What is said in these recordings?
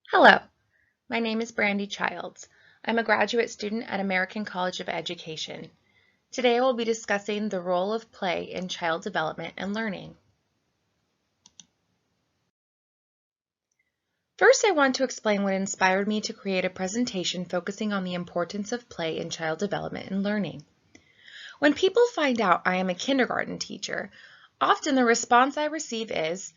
Hello, my name is Brandy Childs. I'm a graduate student at American College of Education. Today I will be discussing the role of play in child development and learning. First, I want to explain what inspired me to create a presentation focusing on the importance of play in child development and learning. When people find out I am a kindergarten teacher, often the response I receive is,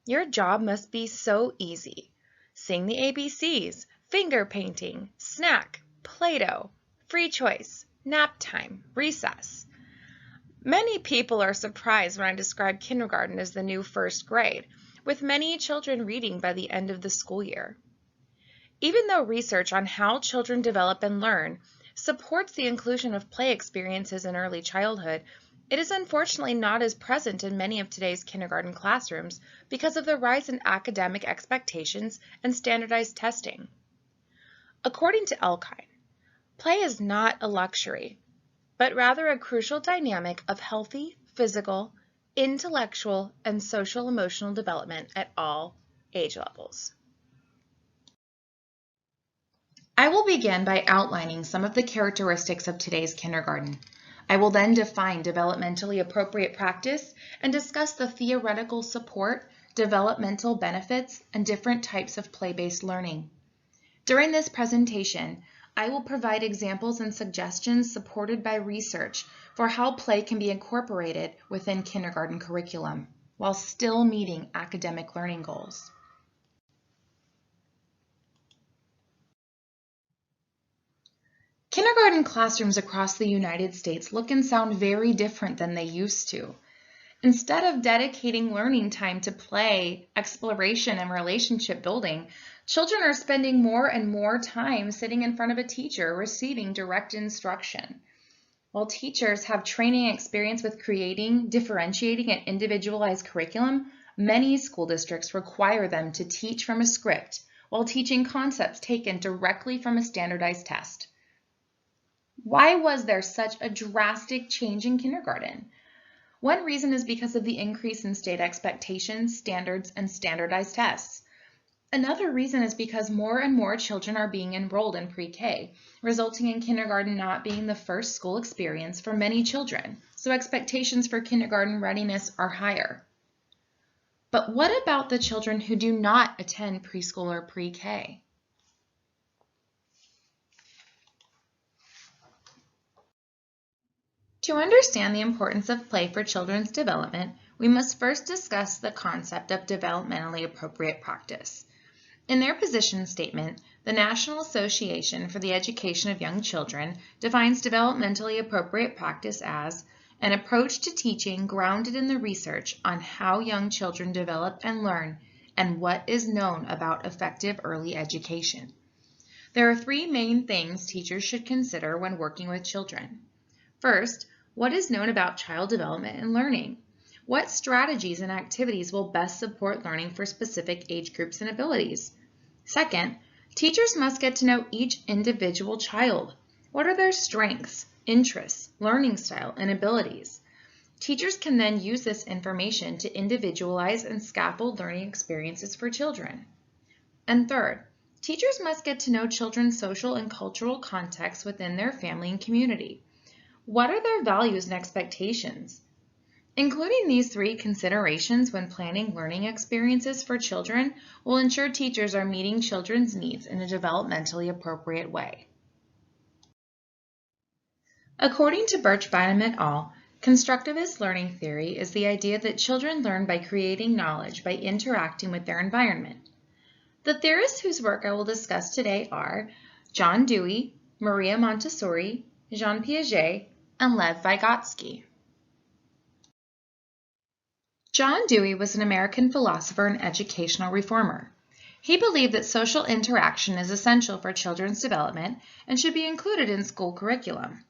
"Your job must be so easy. Sing the ABCs, finger painting, snack, Play-Doh, free choice, nap time, recess." Many people are surprised when I describe kindergarten as the new first grade, with many children reading by the end of the school year. Even though research on how children develop and learn supports the inclusion of play experiences in early childhood, it is unfortunately not as present in many of today's kindergarten classrooms because of the rise in academic expectations and standardized testing. According to Elkine, play is not a luxury, but rather a crucial dynamic of healthy physical, intellectual, and social-emotional development at all age levels. I will begin by outlining some of the characteristics of today's kindergarten. I will then define developmentally appropriate practice and discuss the theoretical support, developmental benefits, and different types of play-based learning. During this presentation, I will provide examples and suggestions supported by research for how play can be incorporated within kindergarten curriculum while still meeting academic learning goals. Kindergarten classrooms across the United States look and sound very different than they used to. Instead of dedicating learning time to play, exploration, and relationship building, children are spending more and more time sitting in front of a teacher receiving direct instruction. While teachers have training experience with creating, differentiating, and individualized curriculum, many school districts require them to teach from a script while teaching concepts taken directly from a standardized test. Why was there such a drastic change in kindergarten? One reason is because of the increase in state expectations, standards, and standardized tests. Another reason is because more and more children are being enrolled in pre-K, resulting in kindergarten not being the first school experience for many children, so expectations for kindergarten readiness are higher. But what about the children who do not attend preschool or pre-K? To understand the importance of play for children's development, we must first discuss the concept of developmentally appropriate practice. In their position statement, the National Association for the Education of Young Children defines developmentally appropriate practice as an approach to teaching grounded in the research on how young children develop and learn and what is known about effective early education. There are three main things teachers should consider when working with children. First, what is known about child development and learning? What strategies and activities will best support learning for specific age groups and abilities? Second, teachers must get to know each individual child. What are their strengths, interests, learning style, and abilities? Teachers can then use this information to individualize and scaffold learning experiences for children. And third, teachers must get to know children's social and cultural contexts within their family and community. What are their values and expectations? Including these three considerations when planning learning experiences for children will ensure teachers are meeting children's needs in a developmentally appropriate way. According to Birch-Bynum et al., constructivist learning theory is the idea that children learn by creating knowledge by interacting with their environment. The theorists whose work I will discuss today are John Dewey, Maria Montessori, Jean Piaget, and Lev Vygotsky. John Dewey was an American philosopher and educational reformer. He believed that social interaction is essential for children's development and should be included in school curriculum.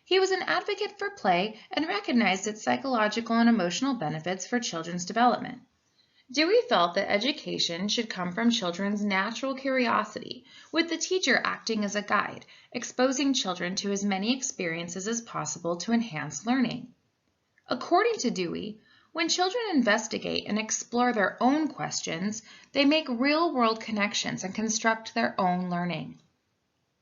He was an advocate for play and recognized its psychological and emotional benefits for children's development. Dewey felt that education should come from children's natural curiosity, with the teacher acting as a guide, exposing children to as many experiences as possible to enhance learning. According to Dewey, When children investigate and explore their own questions, they make real-world connections and construct their own learning.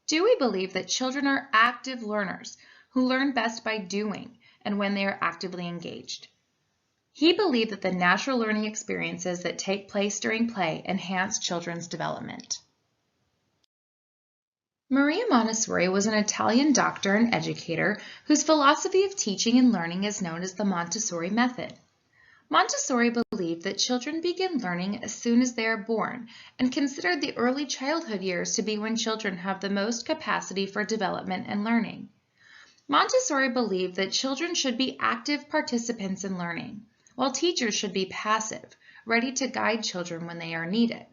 Dewey believed that children are active learners who learn best by doing and when they are actively engaged. He believed that the natural learning experiences that take place during play enhance children's development. Maria Montessori was an Italian doctor and educator whose philosophy of teaching and learning is known as the Montessori method. Montessori believed that children begin learning as soon as they are born and considered the early childhood years to be when children have the most capacity for development and learning. Montessori believed that children should be active participants in learning, while teachers should be passive, ready to guide children when they are needed.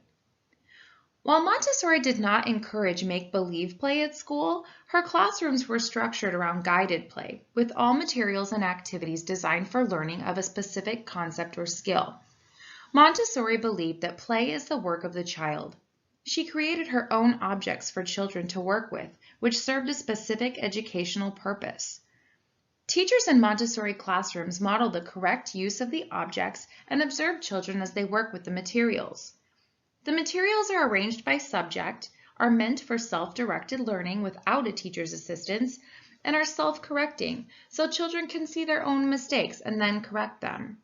While Montessori did not encourage make-believe play at school, her classrooms were structured around guided play, with all materials and activities designed for learning of a specific concept or skill. Montessori believed that play is the work of the child. She created her own objects for children to work with, which served a specific educational purpose. Teachers in Montessori classrooms modeled the correct use of the objects and observed children as they work with the materials. The materials are arranged by subject, are meant for self-directed learning without a teacher's assistance, and are self-correcting, so children can see their own mistakes and then correct them.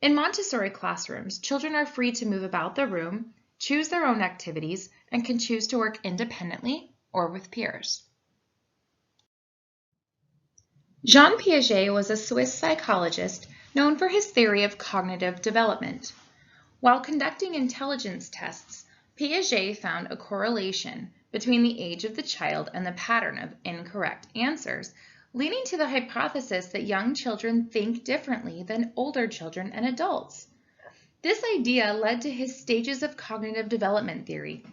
In Montessori classrooms, children are free to move about the room, choose their own activities, and can choose to work independently or with peers. Jean Piaget was a Swiss psychologist known for his theory of cognitive development. While conducting intelligence tests, Piaget found a correlation between the age of the child and the pattern of incorrect answers, leading to the hypothesis that young children think differently than older children and adults. This idea led to his stages of cognitive development theory.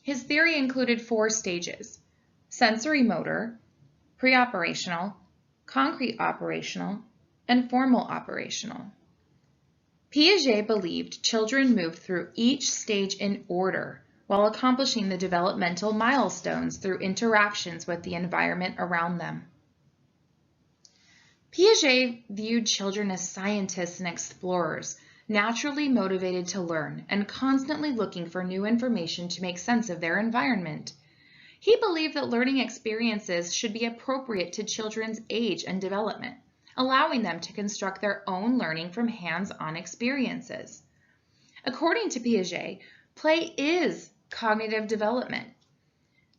His theory included 4 stages: sensory motor, pre-operational, concrete operational, and formal operational. Piaget believed children moved through each stage in order while accomplishing the developmental milestones through interactions with the environment around them. Piaget viewed children as scientists and explorers, naturally motivated to learn and constantly looking for new information to make sense of their environment. He believed that learning experiences should be appropriate to children's age and development, allowing them to construct their own learning from hands-on experiences. According to Piaget, play is cognitive development.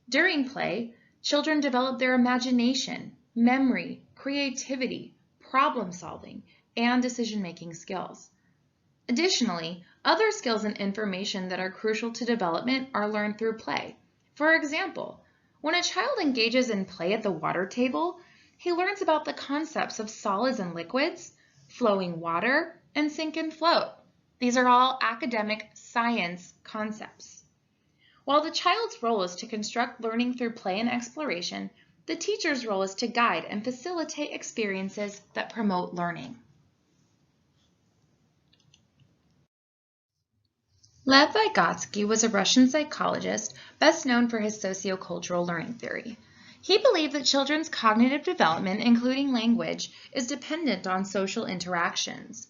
During play, children develop their imagination, memory, creativity, problem-solving, and decision-making skills. Additionally, other skills and information that are crucial to development are learned through play. For example, when a child engages in play at the water table, he learns about the concepts of solids and liquids, flowing water, and sink and float. These are all academic science concepts. While the child's role is to construct learning through play and exploration, the teacher's role is to guide and facilitate experiences that promote learning. Lev Vygotsky was a Russian psychologist best known for his sociocultural learning theory. He believed that children's cognitive development, including language, is dependent on social interactions.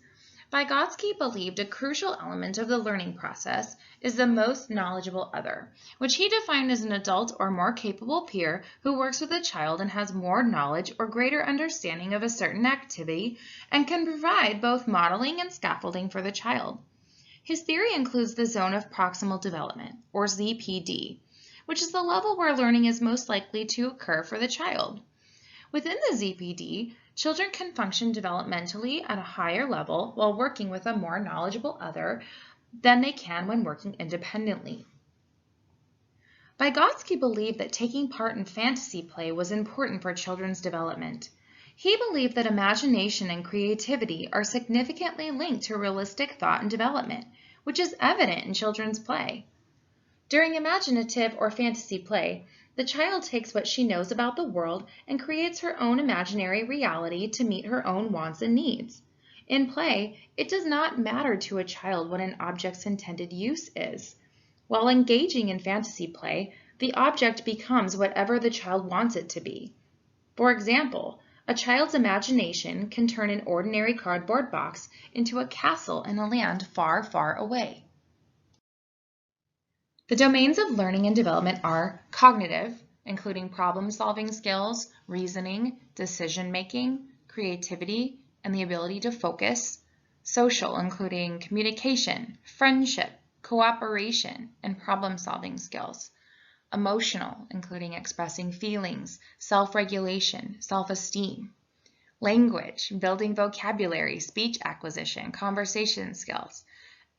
Vygotsky believed a crucial element of the learning process is the most knowledgeable other, which he defined as an adult or more capable peer who works with a child and has more knowledge or greater understanding of a certain activity and can provide both modeling and scaffolding for the child. His theory includes the zone of proximal development, or ZPD, which is the level where learning is most likely to occur for the child. Within the ZPD, children can function developmentally at a higher level while working with a more knowledgeable other than they can when working independently. Vygotsky believed that taking part in fantasy play was important for children's development. He believed that imagination and creativity are significantly linked to realistic thought and development, which is evident in children's play. During imaginative or fantasy play, the child takes what she knows about the world and creates her own imaginary reality to meet her own wants and needs. In play, it does not matter to a child what an object's intended use is. While engaging in fantasy play, the object becomes whatever the child wants it to be. For example, A child's imagination can turn an ordinary cardboard box into a castle in a land far, far away. The domains of learning and development are cognitive, including problem-solving skills, reasoning, decision-making, creativity, and the ability to focus. Social, including communication, friendship, cooperation, and problem-solving skills. Emotional, including expressing feelings, self-regulation, self-esteem. Language, building vocabulary, speech acquisition, conversation skills.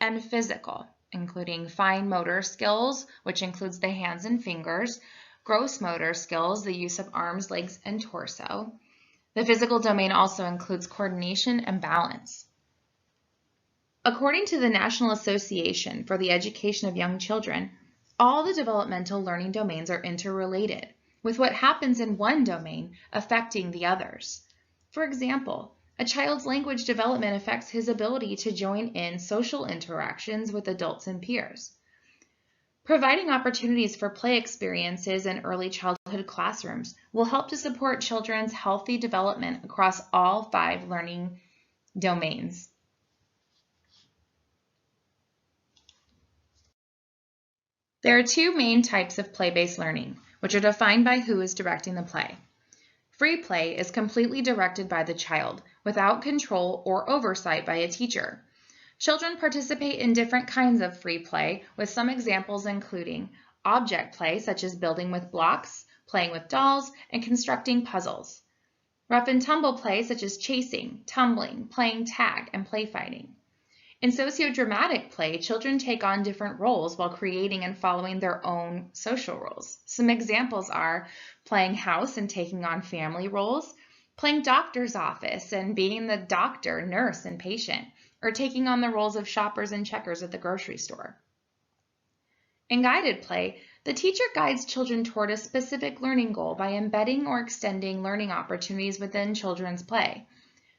And physical, including fine motor skills, which includes the hands and fingers, gross motor skills, the use of arms, legs, and torso. The physical domain also includes coordination and balance. According to the National Association for the Education of Young Children, all the developmental learning domains are interrelated, with what happens in one domain affecting the others. For example, a child's language development affects his ability to join in social interactions with adults and peers. Providing opportunities for play experiences in early childhood classrooms will help to support children's healthy development across all 5 learning domains. There are 2 main types of play-based learning, which are defined by who is directing the play. Free play is completely directed by the child, without control or oversight by a teacher. Children participate in different kinds of free play, with some examples including object play, such as building with blocks, playing with dolls, and constructing puzzles. Rough and tumble play, such as chasing, tumbling, playing tag, and play fighting. In socio-dramatic play, children take on different roles while creating and following their own social roles. Some examples are playing house and taking on family roles, playing doctor's office and being the doctor, nurse, and patient, or taking on the roles of shoppers and checkers at the grocery store. In guided play, the teacher guides children toward a specific learning goal by embedding or extending learning opportunities within children's play.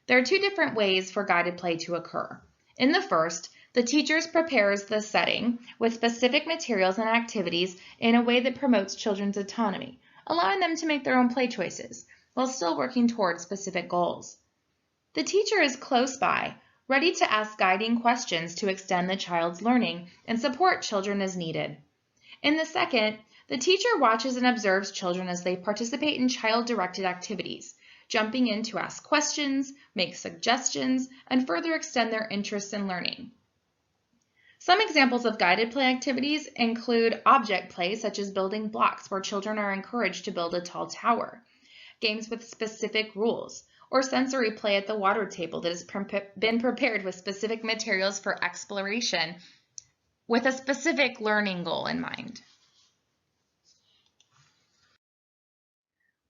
There are 2 different ways for guided play to occur. In the first, the teacher prepares the setting with specific materials and activities in a way that promotes children's autonomy, allowing them to make their own play choices, while still working toward specific goals. The teacher is close by, ready to ask guiding questions to extend the child's learning and support children as needed. In the second, the teacher watches and observes children as they participate in child-directed activities, jumping in to ask questions, make suggestions, and further extend their interest in learning. Some examples of guided play activities include object play, such as building blocks, where children are encouraged to build a tall tower, games with specific rules, or sensory play at the water table that has been prepared with specific materials for exploration with a specific learning goal in mind.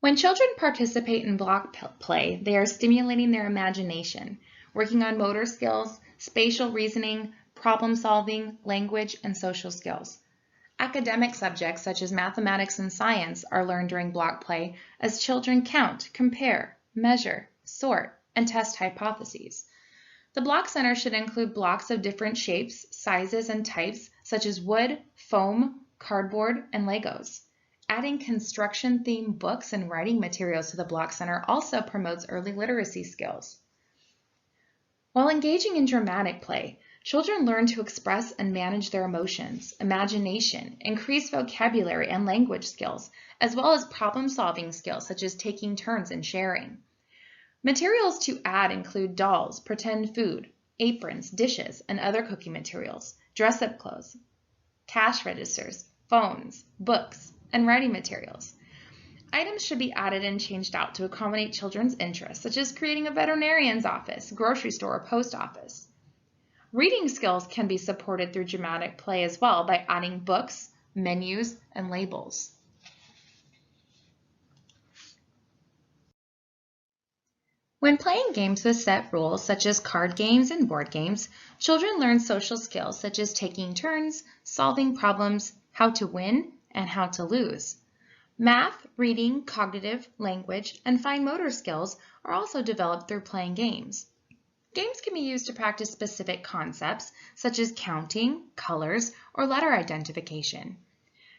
When children participate in block play, they are stimulating their imagination, working on motor skills, spatial reasoning, problem solving, language, and social skills. Academic subjects such as mathematics and science are learned during block play as children count, compare, measure, sort, and test hypotheses. The block center should include blocks of different shapes, sizes, and types such as wood, foam, cardboard, and Legos. Adding construction-themed books and writing materials to the block center also promotes early literacy skills. While engaging in dramatic play, children learn to express and manage their emotions, imagination, increase vocabulary and language skills, as well as problem-solving skills such as taking turns and sharing. Materials to add include dolls, pretend food, aprons, dishes, and other cooking materials, dress-up clothes, cash registers, phones, books, and writing materials. Items should be added and changed out to accommodate children's interests, such as creating a veterinarian's office, grocery store, or post office. Reading skills can be supported through dramatic play as well by adding books, menus, and labels. When playing games with set rules, such as card games and board games, children learn social skills such as taking turns, solving problems, how to win, and how to lose. Math, reading, cognitive, language, and fine motor skills are also developed through playing games. Games can be used to practice specific concepts, such as counting, colors, or letter identification.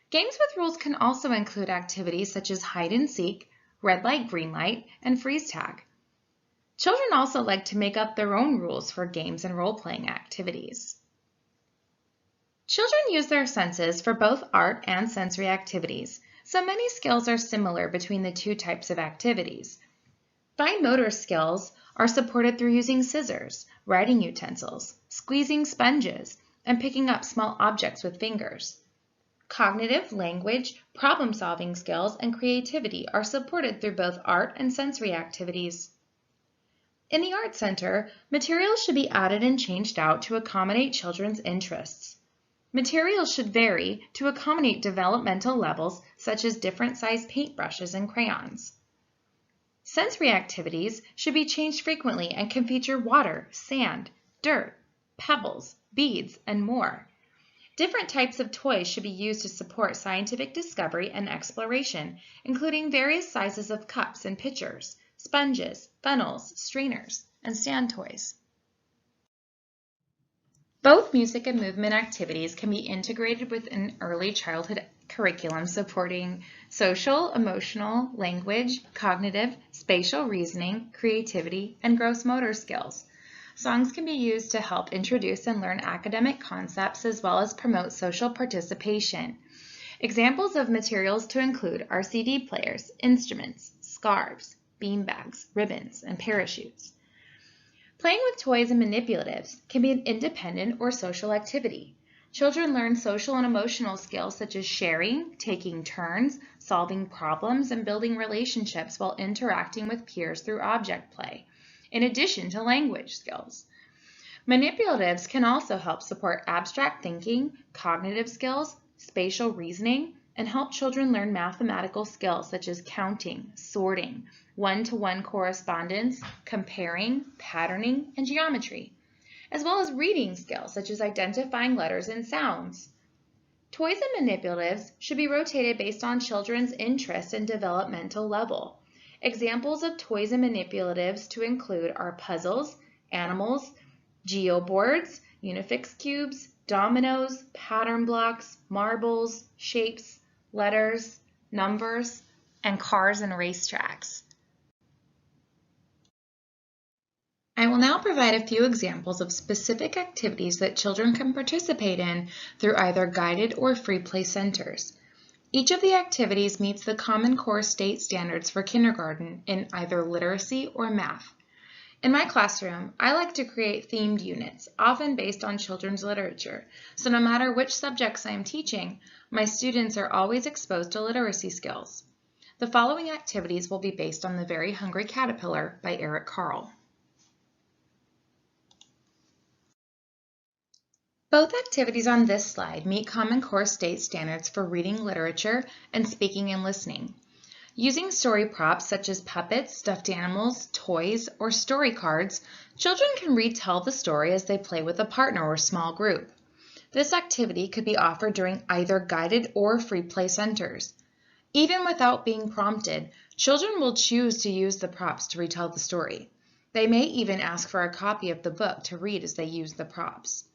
Games with rules can also include activities such as hide and seek, red light, green light, and freeze tag. Children also like to make up their own rules for games and role-playing activities. Children use their senses for both art and sensory activities, so many skills are similar between the two types of activities. Fine motor skills are supported through using scissors, writing utensils, squeezing sponges, and picking up small objects with fingers. Cognitive, language, problem-solving skills, and creativity are supported through both art and sensory activities. In the Art Center, materials should be added and changed out to accommodate children's interests. Materials should vary to accommodate developmental levels such as different size paintbrushes and crayons. Sensory activities should be changed frequently and can feature water, sand, dirt, pebbles, beads, and more. Different types of toys should be used to support scientific discovery and exploration, including various sizes of cups and pitchers, sponges, funnels, strainers, and stand toys. Both music and movement activities can be integrated within early childhood curriculum supporting social, emotional, language, cognitive, spatial reasoning, creativity, and gross motor skills. Songs can be used to help introduce and learn academic concepts as well as promote social participation. Examples of materials to include are CD players, instruments, scarves, beanbags, ribbons, and parachutes. Playing with toys and manipulatives can be an independent or social activity. Children learn social and emotional skills such as sharing, taking turns, solving problems, and building relationships while interacting with peers through object play, in addition to language skills. Manipulatives can also help support abstract thinking, cognitive skills, spatial reasoning, and help children learn mathematical skills such as counting, sorting, one-to-one correspondence, comparing, patterning, and geometry, as well as reading skills such as identifying letters and sounds. Toys and manipulatives should be rotated based on children's interest and developmental level. Examples of toys and manipulatives to include are puzzles, animals, geoboards, Unifix cubes, dominoes, pattern blocks, marbles, shapes, letters, numbers, and cars and racetracks. I will now provide a few examples of specific activities that children can participate in through either guided or free play centers. Each of the activities meets the Common Core state standards for kindergarten in either literacy or math. In my classroom, I like to create themed units, often based on children's literature, so no matter which subjects I am teaching, my students are always exposed to literacy skills. The following activities will be based on The Very Hungry Caterpillar by Eric Carle. Both activities on this slide meet Common Core state standards for reading literature and speaking and listening. Using story props such as puppets, stuffed animals, toys, or story cards, children can retell the story as they play with a partner or small group. This activity could be offered during either guided or free play centers. Even without being prompted, children will choose to use the props to retell the story. They may even ask for a copy of the book to read as they use the props.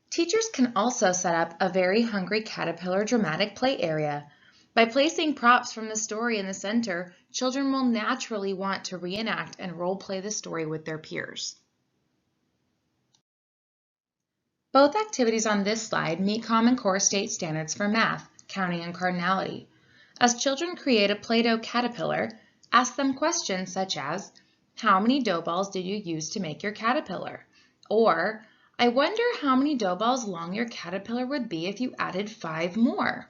Teachers can also set up a Very Hungry Caterpillar dramatic play area. By placing props from the story in the center, children will naturally want to reenact and role-play the story with their peers. Both activities on this slide meet Common Core state standards for math, counting, and cardinality. As children create a Play-Doh caterpillar, ask them questions such as, how many dough balls did you use to make your caterpillar? Or, I wonder how many dough balls long your caterpillar would be if you added 5 more.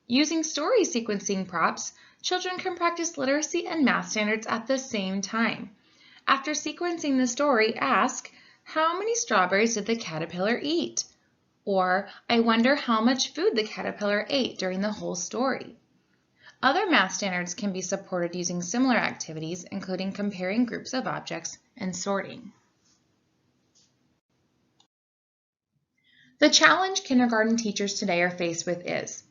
Using story sequencing props, children can practice literacy and math standards at the same time. After sequencing the story, ask, how many strawberries did the caterpillar eat? Or, I wonder how much food the caterpillar ate during the whole story. Other math standards can be supported using similar activities, including comparing groups of objects and sorting. The challenge kindergarten teachers today are faced with is,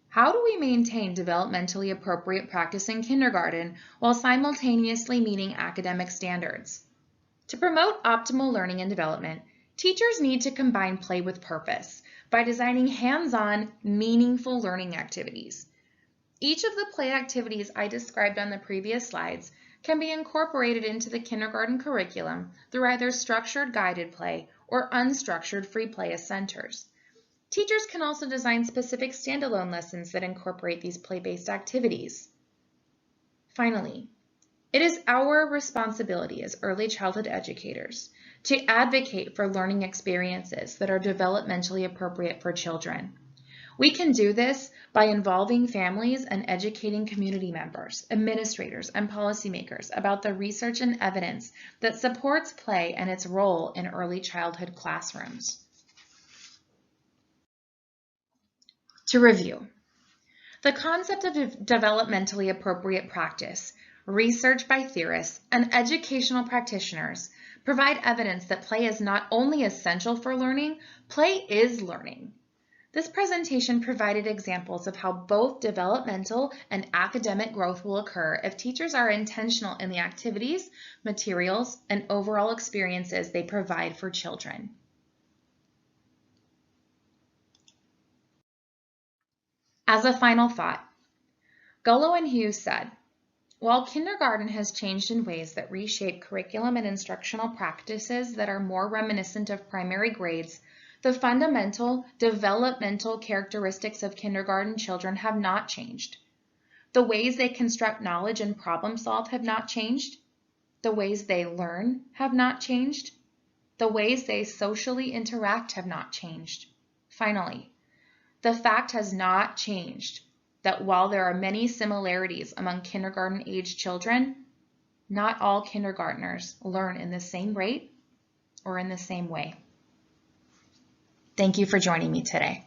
how do we maintain developmentally appropriate practice in kindergarten while simultaneously meeting academic standards? To promote optimal learning and development, teachers need to combine play with purpose by designing hands-on, meaningful learning activities. Each of the play activities I described on the previous slides can be incorporated into the kindergarten curriculum through either structured guided play or unstructured free play as centers. Teachers can also design specific standalone lessons that incorporate these play-based activities. Finally, it is our responsibility as early childhood educators to advocate for learning experiences that are developmentally appropriate for children. We can do this by involving families and educating community members, administrators, and policymakers about the research and evidence that supports play and its role in early childhood classrooms. To review, the concept of developmentally appropriate practice, research by theorists, and educational practitioners provide evidence that play is not only essential for learning, play is learning. This presentation provided examples of how both developmental and academic growth will occur if teachers are intentional in the activities, materials, and overall experiences they provide for children. As a final thought, Gullo and Hughes said, while kindergarten has changed in ways that reshape curriculum and instructional practices that are more reminiscent of primary grades, the fundamental developmental characteristics of kindergarten children have not changed. The ways they construct knowledge and problem solve have not changed. The ways they learn have not changed. The ways they socially interact have not changed. Finally, the fact has not changed that while there are many similarities among kindergarten-age children, not all kindergartners learn in the same rate or in the same way. Thank you for joining me today.